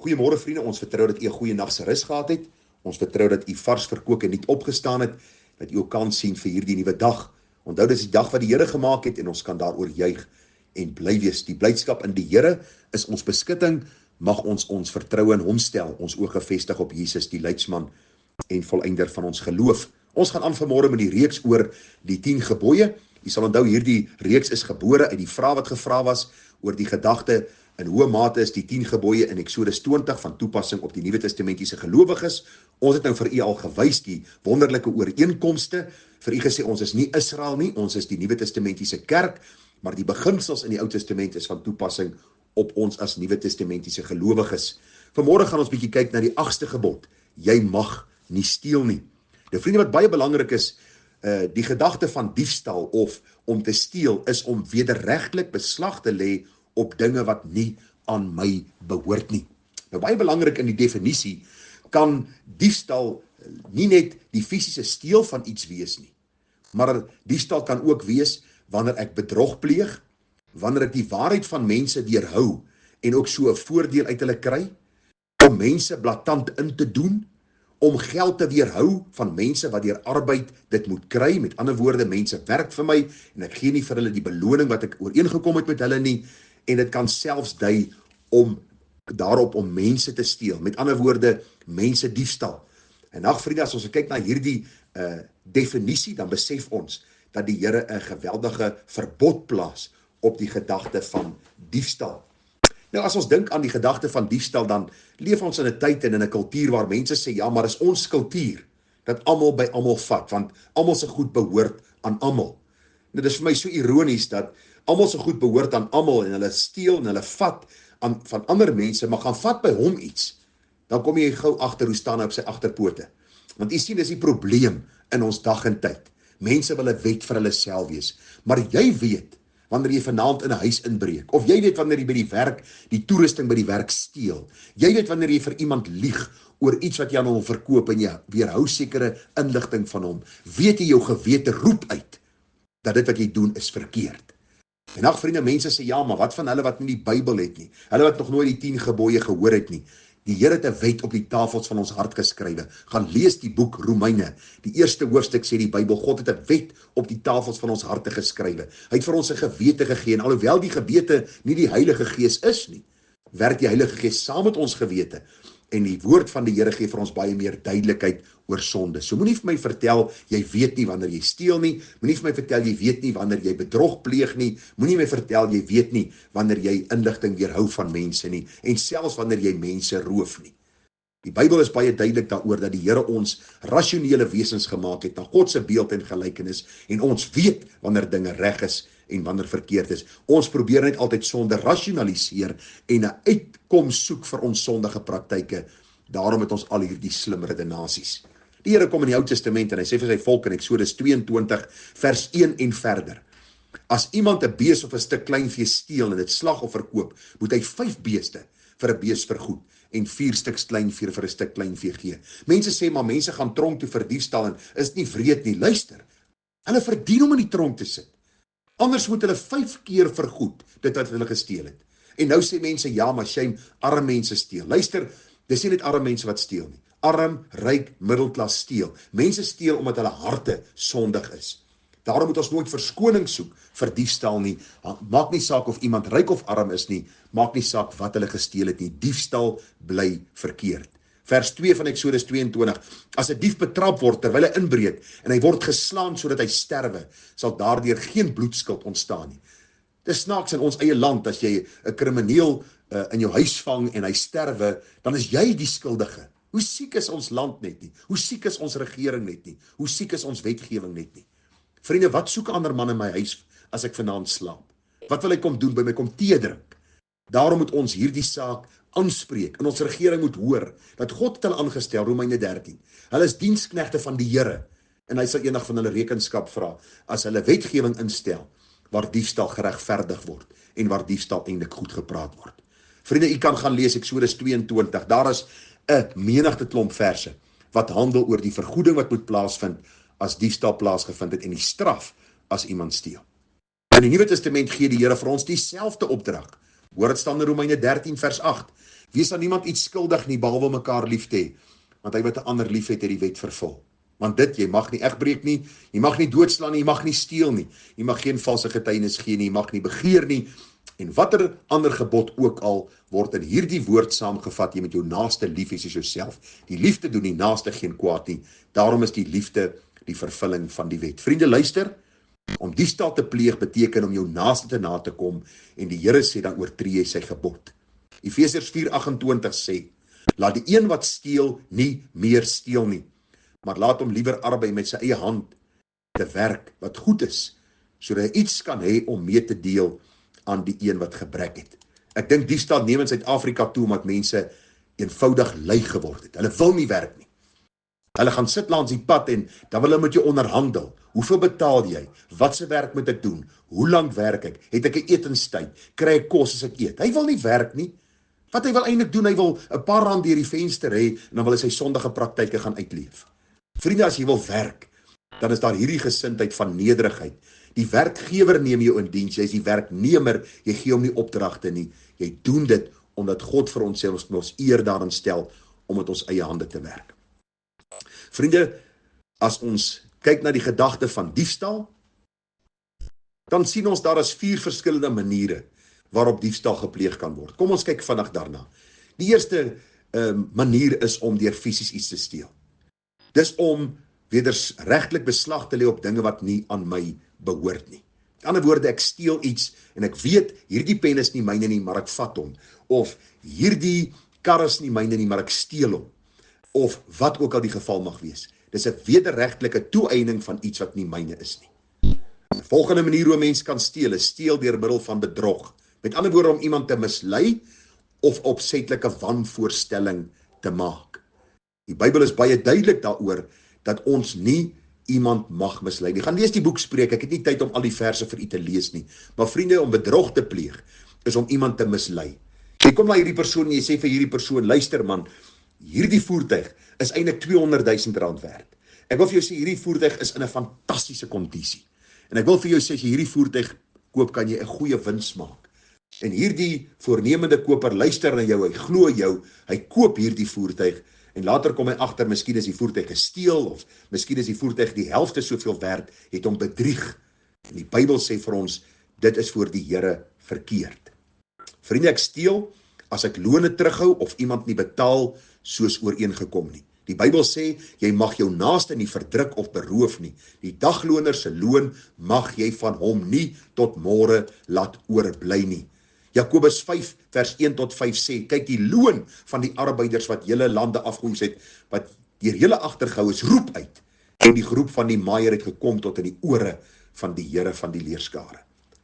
Goeiemôre vriende, ons vertrou dat u 'n goeie nag se rus gehad het. Ons vertrou dat u vars verkook en nuut opgestaan het, dat u ook kans sien vir hierdie nuwe dag. Onthou dis die dag wat die Here gemaak het en ons kan daaroor juig en bly wees. Die blydskap in die Here is ons beskutting. Mag ons vertroue in hom stel, ons oë gefestig op Jesus, die leidsman en volëinder van ons geloof. Ons gaan aan vanmôre met die reeks oor die 10 gebooie. Jy sal onthou hierdie reeks is gebore uit die vraag wat gevra was oor die gedagte in hoe mate is die 10 gebooie in Eksodus 20 van toepassing op die Nuwe Testamentiese gelowiges. Ons het nou vir u al gewys die wonderlike ooreenkomste. Vir u gesê ons is nie Israel nie, ons is die Nuwe Testamentiese kerk, maar die beginsels in die Ou Testament is van toepassing op ons as Nuwe Testamentiese gelowiges. Vanmôre gaan ons bietjie kyk na die 8ste gebod. Jy mag nie steel nie. Nou vriende, wat baie belangrik is, die gedagte van diefstal of om te steel is om wederregtelik beslag te lê op dinge wat nie aan my behoort nie. Nou baie belangrik in die definisie, kan diefstal nie net die fisiese steel van iets wees nie, maar diefstal kan ook wees wanneer ek bedrog pleeg, wanneer ek die waarheid van mense weerhou en ook so 'n voordeel uit hulle kry, om mense blaatant in te doen, om geld te weerhou van mense wat deur arbeid dit moet kry. Met ander woorde, mense werk vir my en ek gee nie vir hulle die beloning wat ek ooreengekom het met hulle nie, en dit kan selfs dui om daarop om mense te steel. Met ander woorde, mense diefstal. En vriende, as ons kyk na hierdie definisie, dan besef ons dat die Here 'n geweldige verbod plaas op die gedagte van diefstal. Nou as ons dink aan die gedagte van diefstal, dan leef ons in 'n tyd en in 'n kultuur waar mense sê, ja, maar is ons kultuur dat almal by almal vat, want almal se goed behoort aan almal. Nou dis vir my so ironies dat almal se goed behoort aan almal en hulle steel en hulle vat van ander mense, maar gaan vat by hom iets. Dan kom jy gou agter hoe staan hy op sy agterpote. Want jy sien, dis die probleem in ons dag en tyd. Mense wil 'n wet vir hulle self wees, maar jy weet wanneer jy vanaand in 'n huis inbreek, of jy weet wanneer jy by die werk die toerusting by die werk steel. Jy weet wanneer jy vir iemand lieg oor iets wat jy aan hom verkoop en jy weerhou sekere inligting van hom. Weet jy, jou gewete roep uit dat dit wat jy doen is verkeerd. En vriende, mense sê, ja, maar wat van hulle wat nie die Bybel het nie? Hulle wat nog nooit die 10 gebooie gehoor het nie. Die Here het 'n wet op die tafels van ons hart geskrywe. Gaan lees die boek Romeine. Die eerste hoofstuk sê die Bybel, God het 'n wet op die tafels van ons harte geskrywe. Hy het vir ons 'n gewete gegee, en alhoewel die gewete nie die Heilige Gees is nie, werk die Heilige Gees saam met ons gewete. En die woord van die Here gee vir ons baie meer duidelikheid oor sonde. So moenie vir my vertel, jy weet nie wanneer jy steel nie, moenie vir my vertel, jy weet nie wanneer jy bedrog pleeg nie, moenie my vertel, jy weet nie wanneer jy inligting weerhou van mense nie, en selfs wanneer jy mense roof nie. Die Bybel is baie duidelik daaroor dat die Here ons rasionele wesens gemaak het, na God se beeld en gelykenis, en ons weet wanneer dinge reg is en wanneer verkeerd is. Ons probeer net altyd sonde rasionaliseer en 'n uitkoms soek vir ons sondige praktyke. Daarom het ons al hierdie slim redenasies. Die Here kom in die Ou Testament en hy sê vir sy volk in Eksodus 22 vers 1 en verder: as iemand 'n bees of 'n stuk kleinvee steel en dit slag of verkoop, moet hy 5 beeste vir 'n bees vergoed en 4 stuks kleinvee vir 'n stuk kleinvee gee. Mense sê, maar mense gaan tronk toe vir diefstal en is nie wreed nie. Luister, hulle verdien om in die tronk te sit. Anders moet hulle 5 keer vergoed dit wat hulle gesteel het. En nou sê mense, ja, maar shame, arme mense steel. Luister, dis nie net arme mense wat steel nie. Arm, ryk, middelklas steel. Mense steel omdat hulle harte sondig is. Daarom moet ons nooit verskoning soek vir diefstal nie. Maak nie saak of iemand ryk of arm is nie, maak nie saak wat hulle gesteel het nie. Diefstal bly verkeerd. Vers 2 van Eksodus 22, as 'n dief betrap word terwyl hy inbreek en hy word geslaan sodat hy sterwe, sal daardeur geen bloedskuld ontstaan nie. Dis snaaks in ons eie land, as jy 'n krimineel in jou huis vang en hy sterwe, dan is jy die skuldige. Hoe siek is ons land net nie? Hoe siek is ons regering net nie? Hoe siek is ons wetgewing net nie? Vriende, wat soek 'n ander man in my huis as ek vanaand slaap? Wat wil hy kom doen by my? Kom tee drink? Daarom moet ons hierdie saak aanspreek en ons regering moet hoor dat God het hulle aangestel, Romeine 13. Hulle is diensknegte van die Here en hy sal eendag van hulle rekenskap vra as hulle wetgewing instel waar diefstal geregverdig word en waar diefstal eintlik goed gepraat word. Vriende, u kan gaan lees Eksodus 22. Daar is 'n menigte klomp verse wat handel oor die vergoeding wat moet plaasvind as diefstal plaasgevind het en die straf as iemand steel. In die Nuwe Testament gee die Here vir ons dieselfde opdrag. Hoor dit staan in Romeine 13 vers 8. Wees aan niemand iets skuldig nie, behalwe mekaar lief te hê, want hy wat 'n ander lief het, het die wet vervul. Want dit, jy mag nie egbreek nie, jy mag nie doodslaan nie, jy mag nie steel nie, jy mag geen valse getuienis gee nie, jy mag nie begeer nie, en watter ander gebod ook al word in hierdie woord saamgevat, jy met jou naaste lief hê soos jouself. Die liefde doen die naaste geen kwaad nie, daarom is die liefde die vervulling van die wet. Vriende, luister, om diefstal te pleeg beteken om jou naaste te na te kom, en die Here sê dan oortree jy sy gebod. Efesiërs 4:28 sê, laat die een wat steel nie meer steel nie, maar laat hom liewer arbei met sy eie hand te werk wat goed is, sodat hy iets kan hê om mee te deel aan die een wat gebrek het. Ek dink diefstal neem in Suid-Afrika toe omdat mense eenvoudig lui geword het. Hulle wil nie werk nie. Hulle gaan sit langs die pad en dan wil hulle met jou onderhandel. Hoeveel betaal jy? Wat se werk moet ek doen? Hoe lank werk ek? Het ek 'n etenstyd? Kry ek kos as ek eet? Hy wil nie werk nie. Wat hy wil eintlik doen, hy wil 'n paar rand deur die venster hê en dan wil hy sy sondige praktyke gaan uitleef. Vriende, as jy wil werk, dan is daar hierdie gesindheid van nederigheid. Die werkgewer neem jou in diens, jy is die werknemer, jy gee hom nie opdragte nie. Jy doen dit omdat God vir ons sê ons moet ons eer daarin stel om met ons eie hande te werk. Vriende, as ons kyk na die gedagte van diefstal, dan sien ons daar is 4 verskillende maniere waarop diefstal gepleeg kan word. Kom ons kyk vinnig daarna. Die eerste manier is om deur fisies iets te steel. Dis om wederregtelik beslag te lê op dinge wat nie aan my behoort nie. In ander woorde, ek steel iets en ek weet hierdie pen is nie myne nie, maar ek vat hom. Of hierdie kar is nie myne nie, maar ek steel hom. Of wat ook al die geval mag wees. Dis 'n wederregtelike toeëning van iets wat nie myne is nie. Die volgende manier hoe 'n mens kan steel is steel deur middel van bedrog. Met ander woorde, om iemand te mislei of opsetlike wanvoorstelling te maak. Die Bybel is baie duidelik daaroor dat ons nie iemand mag mislei nie. Gaan lees die boek Spreuke, ek het nie tyd om al die verse vir u te lees nie. Maar vriende, om bedrog te pleeg is om iemand te mislei. Jy kom na hierdie persoon en jy sê vir hierdie persoon, luister man, hierdie voertuig is eintlik R200,000 werd. Ek wil vir jou sê, hierdie voertuig is in 'n fantastiese kondisie. En ek wil vir jou sê, as jy hierdie voertuig koop, kan jy 'n goeie wins maak. En hierdie voornemende koper luister na jou, hy glo jou, hy koop hierdie voertuig, en later kom hy agter, miskien is die voertuig gesteel, of miskien is die voertuig die helfte soveel werd, het hom bedrieg. En die Bybel sê vir ons, dit is voor die Here verkeerd. Vriende, ek steel as ek lone terughou of iemand nie betaal soos ooreengekom nie. Die Bybel sê, jy mag jou naaste nie verdruk of beroof nie. Die dagloner se loon mag jy van hom nie tot môre laat oorbly nie. Jakobus 5 vers 1 tot 5 sê, kyk, die loon van die arbeiders wat hele lande afgehoes het, wat deur hele agtergehou is, roep uit. En die geroep van die maaier het gekom tot in die ore van die Here van die leerskare.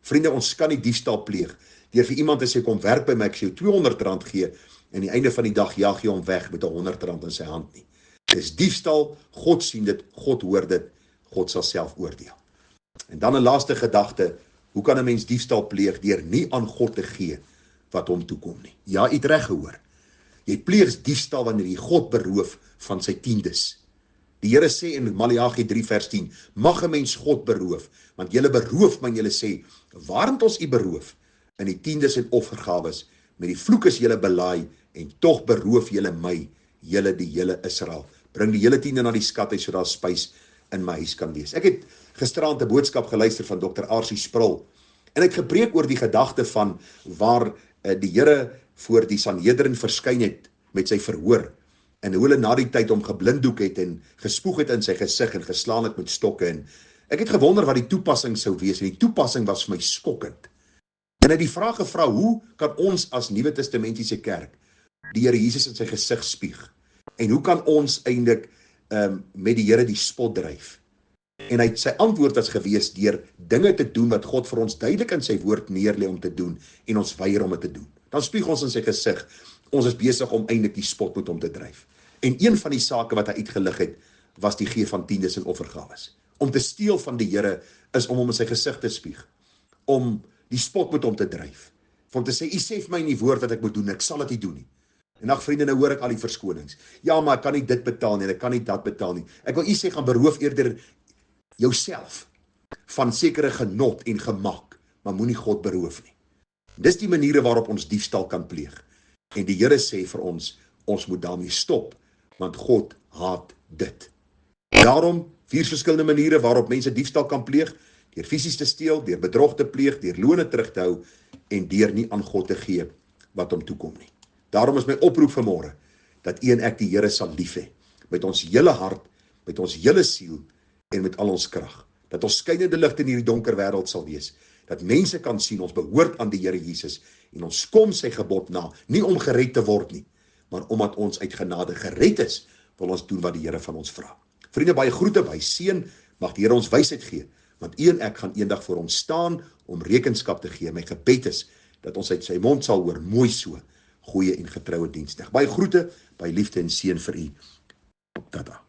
Vriende, ons kan nie diefstal pleeg deur vir iemand te sê, kom werk by my, ek sê jou R200 gee, en aan die einde van die dag jaag jy hom weg met R100 in sy hand nie. Dis diefstal, God sien dit, God hoor dit, God sal self oordeel. En dan 'n laaste gedagte, hoe kan 'n mens diefstal pleeg deur nie aan God te gee wat hom toekom nie? Ja, u het reg gehoor. Jy pleeg diefstal wanneer jy God beroof van sy tiendes. Die Here sê in Maleagi 3 vers 10, mag 'n mens God beroof, want julle beroof my en julle sê, waarom het ons u beroof? In die tiendes en offergawes, met die vloek is julle belaai, en tog beroof julle my, julle die hele Israel. Bring die hele tiende na die skathuis, sodat spys in my huis kan wees. Ek het gisterand 'n boodskap geluister van Dr. R.C. Sproul, en ek gepreek oor die gedagte van waar die Here voor die Sanhedrin verskyn het met sy verhoor, en hoe hulle na die tyd hom geblinddoek het en gespoeg het in sy gesig en geslaan het met stokke, en ek het gewonder wat die toepassing sou wees, en die toepassing was vir my skokkend. En hy het die vraag gevra, hoe kan ons as Nuwe Testamentiese kerk die Here Jesus in sy gesig spieg? En hoe kan ons eintlik met die Here die spot dryf? En sy antwoord was gewees deur dinge te doen wat God vir ons duidelik in sy woord neerlê om te doen, en ons weier om dit te doen. Dan spieg ons in sy gesig, ons is besig om eintlik die spot met hom te dryf. En een van die sake wat hy uitgelig het, was die gee van tiendes en offergawes. Om te steel van die Here is om hom in sy gesig te spieg, om die spot met hom te dryf, om te sê, u sê vir my in die woord wat ek moet doen, ek sal dit nie doen nie. En ag vriende, nou hoor ek al die verskonings. Ja, maar ek kan nie dit betaal nie, ek kan nie dat betaal nie. Ek wil u sê, gaan beroof eerder jouself van sekere genot en gemak, maar moenie God beroof nie. Dis die maniere waarop ons diefstal kan pleeg. En die Here sê vir ons moet daarmee stop, want God haat dit. Daarom 4 verskillende maniere waarop mense diefstal kan pleeg: deur fisies te steel, deur bedrog te pleeg, deur lone terug te hou en deur nie aan God te gee wat hom toekom nie. Daarom is my oproep vanmôre dat u en ek die Here sal lief hê met ons hele hart, met ons hele siel en met al ons krag. Dat ons skynende ligte in hierdie donker wêreld sal wees. Dat mense kan sien ons behoort aan die Here Jesus en ons kom sy gebod na, nie om gered te word nie, maar omdat ons uit genade gered is, wil ons doen wat die Here van ons vra. Vriende, baie groete, baie seën, mag die Here ons wysheid gee, want u en ek gaan eendag voor hom staan om rekenskap te gee. My gebed is dat ons uit sy mond sal hoor, mooi so, goeie en getroue diensdag. Baie groete, baie liefde en seën vir u. Tata.